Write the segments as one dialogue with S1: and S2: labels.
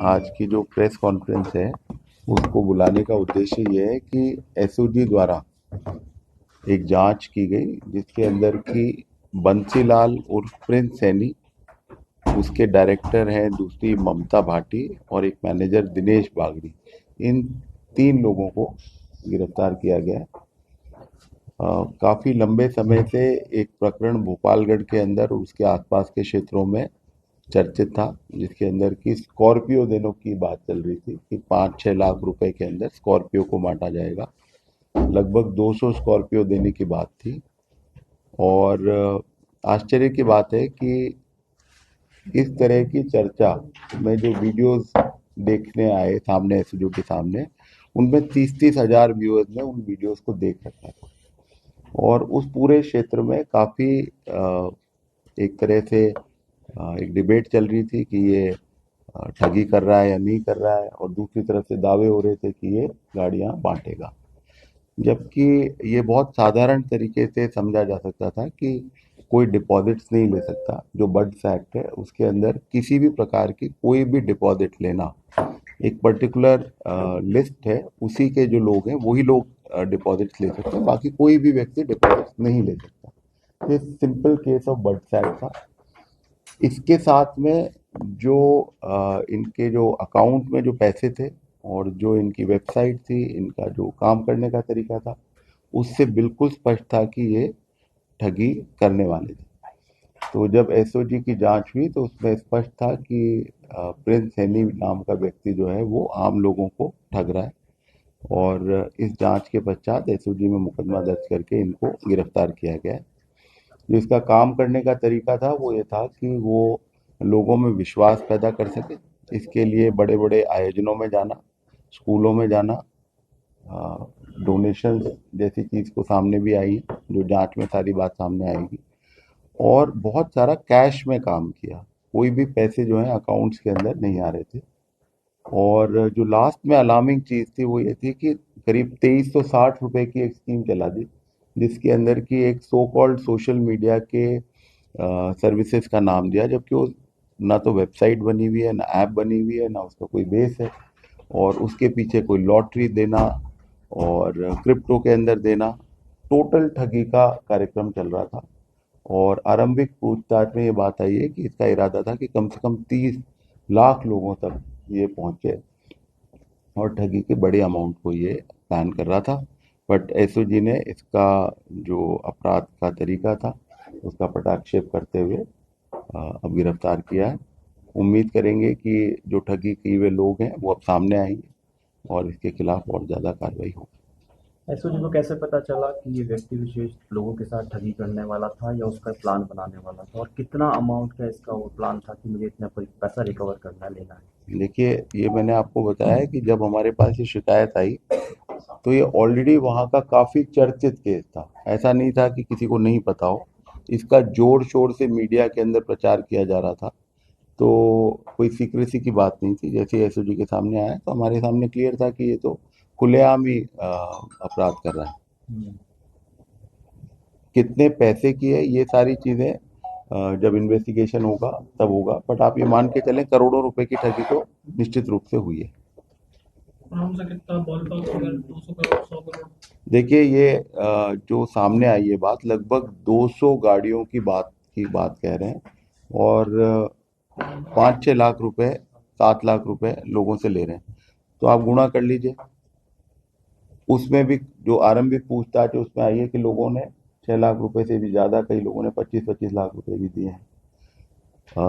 S1: आज की जो प्रेस कॉन्फ्रेंस है उसको बुलाने का उद्देश्य ये है कि एसओजी द्वारा एक जांच की गई जिसके अंदर की बंसीलाल उर्फ प्रिंस सैनी, उसके डायरेक्टर हैं दूसरी ममता भाटी और एक मैनेजर दिनेश बागड़ी, इन 3 लोगों को गिरफ्तार किया गया है। काफी लंबे समय से एक प्रकरण भोपालगढ़ के अंदर और उसके आसपास के क्षेत्रों में चर्चित था, जिसके अंदर की स्कॉर्पियो देने की बात चल रही थी कि 5-6 लाख रुपए के अंदर स्कॉर्पियो को बांटा जाएगा। लगभग 200 स्कॉर्पियो देने की बात थी। और आश्चर्य की बात है कि इस तरह की चर्चा में जो वीडियोस देखने आए सामने एसओजी के सामने, उनमें 30-30 हजार व्यूअर्स ने उन वीडियोस को देख रखा था। और उस पूरे क्षेत्र में काफी एक तरह से एक डिबेट चल रही थी कि ये ठगी कर रहा है या नहीं कर रहा है, और दूसरी तरफ से दावे हो रहे थे कि ये गाड़ियां बांटेगा। जबकि ये बहुत साधारण तरीके से समझा जा सकता था कि कोई डिपॉजिट्स नहीं ले सकता। जो बड्स एक्ट है उसके अंदर किसी भी प्रकार की कोई भी डिपॉजिट लेना, एक पर्टिकुलर लिस्ट है, उसी के जो लोग हैं वही लोग डिपॉजिट्स ले सकते हैं, बाकी कोई भी व्यक्ति डिपॉजिट्स नहीं ले सकता। ये simple case of buds act था। इसके साथ में जो इनके जो अकाउंट में जो पैसे थे और जो इनकी वेबसाइट थी, इनका जो काम करने का तरीका था, उससे बिल्कुल स्पष्ट था कि ये ठगी करने वाले थे। तो जब एसओजी की जांच हुई तो उसमें स्पष्ट था कि प्रिंस सैनी नाम का व्यक्ति जो है वो आम लोगों को ठग रहा है। और इस जांच के पश्चात एसओजी में मुकदमा दर्ज करके इनको गिरफ्तार किया गया है। जो इसका काम करने का तरीका था वो ये था कि वो लोगों में विश्वास पैदा कर सके। इसके लिए बड़े बड़े आयोजनों में जाना, स्कूलों में जाना, डोनेशन जैसी चीज को सामने भी आई है, जो जांच में सारी बात सामने आएगी। और बहुत सारा कैश में काम किया, कोई भी पैसे जो है अकाउंट्स के अंदर नहीं आ रहे थे। और जो लास्ट में अलार्मिंग चीज थी वो ये थी कि करीब 2360 रुपए की एक स्कीम चला दी, जिसके अंदर की एक सो कॉल्ड सोशल मीडिया के सर्विसेज का नाम दिया, जबकि वो ना तो वेबसाइट बनी हुई है, ना ऐप बनी हुई है, ना उसका कोई बेस है। और उसके पीछे कोई लॉटरी देना और क्रिप्टो के अंदर देना, टोटल ठगी का कार्यक्रम चल रहा था। और आरंभिक पूछताछ में ये बात आई है कि इसका इरादा था कि कम से कम 30 लाख लोगों तक ये पहुंचे और ठगी के बड़े अमाउंट को ये प्लान कर रहा था। बट एसओजी ने इसका जो अपराध का तरीका था उसका पटाक्षेप करते हुए अब गिरफ्तार किया है। उम्मीद करेंगे कि जो ठगी किए हुए लोग हैं वो अब सामने आएंगे और इसके खिलाफ और ज़्यादा कार्रवाई होगी।
S2: एसओजी को कैसे पता चला कि ये व्यक्ति विशेष लोगों के साथ ठगी करने वाला था या उसका प्लान बनाने वाला था, और कितना अमाउंट का इसका वो प्लान था कि मुझे इतना पैसा रिकवर करना लेना है?
S1: देखिए, ये मैंने आपको बताया है कि जब हमारे पास ये शिकायत आई तो ये ऑलरेडी वहाँ का काफी चर्चित केस था। ऐसा नहीं था कि किसी को नहीं पता हो। इसका जोर शोर से मीडिया के अंदर प्रचार किया जा रहा था। तो कोई सीक्रेसी की बात नहीं थी। जैसे एसओजी के सामने आया तो हमारे सामने क्लियर था कि ये तो खुलेआम ही अपराध कर रहा है। कितने पैसे की है ये सारी चीजें जब इन्वेस्टिगेशन होगा तब होगा, बट आप ये मान के चलें करोड़ों रुपए की ठगी तो निश्चित रूप से हुई है।
S2: आराम से कितना बॉल फिगर 200 करोड़ 100 करोड़?
S1: देखिए, ये जो सामने आई है बात, लगभग 200 गाड़ियों की बात कह रहे हैं। और 5-6 लाख रुपए, 7 लाख रुपए लोगों से ले रहे हैं। तो आप गुणा कर लीजिए। उसमें भी जो आरंभिक पूछताछ है उसमें आई है कि लोगों ने 6 लाख रुपए से भी ज्यादा, कई लोगों ने 25-25 लाख रुपए भी दिए हैं।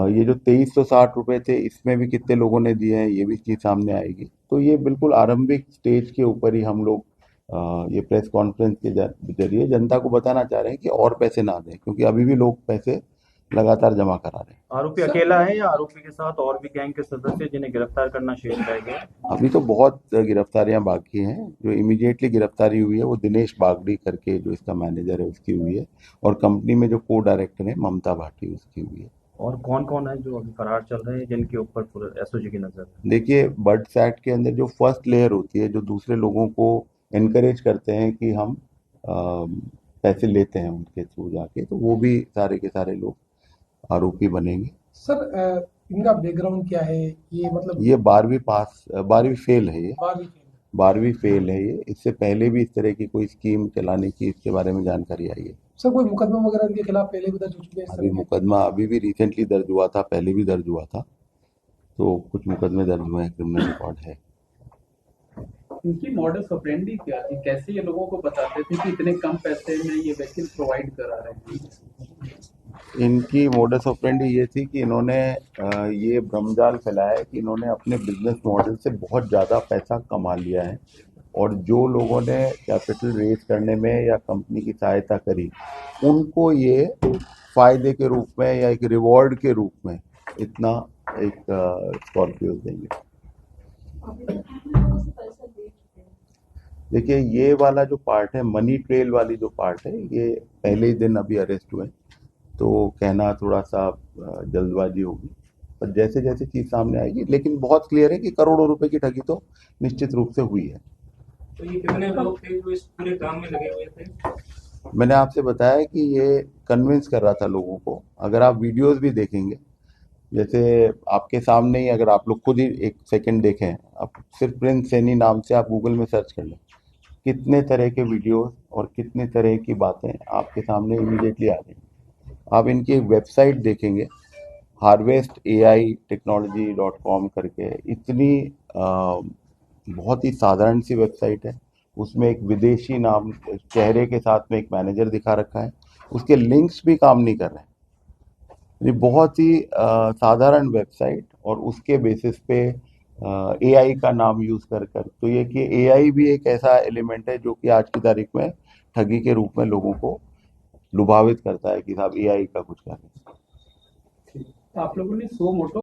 S1: ये जो 2360 रुपए थे इसमें भी कितने लोगों ने दिए हैं ये भी चीज सामने आएगी। तो ये बिल्कुल आरंभिक स्टेज के ऊपर ही हम लोग ये प्रेस कॉन्फ्रेंस के जरिए जनता को बताना चाह रहे हैं कि और पैसे ना दें, क्योंकि अभी भी लोग पैसे लगातार जमा करा रहे हैं।
S2: आरोपी अकेला है या आरोपी के साथ और भी गैंग के सदस्य जिन्हें गिरफ्तार करना शेष रह गया?
S1: अभी तो बहुत गिरफ्तारियां बाकी हैं। जो इमीडिएटली गिरफ्तारी हुई है वो दिनेश बागड़ी करके जो इसका मैनेजर है उसकी हुई है, और कंपनी में जो को डायरेक्टर है ममता भाटी उसकी हुई है।
S2: और कौन कौन है जो अभी फरार चल रहे हैं जिनके ऊपर पूरे एसओजी की नजर है?
S1: देखिए, बर्ड्स एक्ट के अंदर जो फर्स्ट लेयर होती है, जो दूसरे लोगों को एनकरेज करते हैं कि हम पैसे लेते हैं उनके थ्रू जाके, तो वो भी सारे के सारे लोग आरोपी बनेंगे।
S3: सर इनका बैकग्राउंड क्या है, ये मतलब
S1: ये 12वीं फेल है ये।
S3: 12वीं फेल है।
S1: 12वीं फेल है ये। इससे पहले भी इस तरह की कोई स्कीम चलाने की इसके बारे में जानकारी आई है।
S3: सर कोई मुकदमा वगैरह इनके खिलाफ पहले भी दर्ज हो चुके हैं इस
S1: अभी
S3: तरह के?
S1: मुकदमा अभी भी रिसेंटली दर्ज हुआ था, पहले भी दर्ज हुआ था, तो कुछ मुकदमे दर्ज हुए हैं, क्रिमिनल रिकॉर्ड है।
S4: इनकी मॉडस ऑपरेंडी क्या थी, कैसे ये लोगों को बताते थे कि इतने कम पैसे में ये वैक्सीन प्रोवाइड करा रहे हैं?
S1: इनकी मोडस ऑपरेंडी ये थी कि इन्होंने ये भ्रमजाल फैलाया है कि इन्होंने अपने बिजनेस मॉडल से बहुत ज़्यादा पैसा कमा लिया है, और जो लोगों ने कैपिटल रेज करने में या कंपनी की सहायता करी, उनको ये फायदे के रूप में या एक रिवॉर्ड के रूप में इतना एक स्कॉर्पियो देंगे। देखिए, ये वाला जो पार्ट है, मनी ट्रेल वाली जो पार्ट है, ये पहले ही दिन अभी अरेस्ट हुए, तो कहना थोड़ा सा जल्दबाजी होगी, पर जैसे जैसे चीज़ सामने आएगी। लेकिन बहुत क्लियर है कि करोड़ों रुपए की ठगी तो निश्चित रूप से हुई है।
S5: तो ये कितने लोग थे जो इस पूरे काम में लगे हुए थे?
S1: मैंने आपसे बताया कि ये कन्विंस कर रहा था लोगों को। अगर आप वीडियोस भी देखेंगे, जैसे आपके सामने ही, अगर आप लोग खुद ही एक सेकंड देखें, आप सिर्फ प्रिंस सैनी नाम से आप गूगल में सर्च कर लें, कितने तरह के वीडियोस और कितने तरह की बातें आपके सामने इमीडिएटली आ जाएंगी। आप इनकी एक वेबसाइट देखेंगे, harvestaiTechnology.com करके, इतनी बहुत ही साधारण सी वेबसाइट है। उसमें एक विदेशी नाम चेहरे के साथ में एक मैनेजर दिखा रखा है, उसके लिंक्स भी काम नहीं कर रहे हैं। ये बहुत ही साधारण वेबसाइट, और उसके बेसिस पे एआई का नाम यूज कर कर, तो ये कि एआई भी एक ऐसा एलिमेंट है जो कि आज की तारीख में ठगी के रूप में लोगों को लुभावित करता है कि साहब एआई का कुछ करें।
S4: आप लोगों ने सो मोटो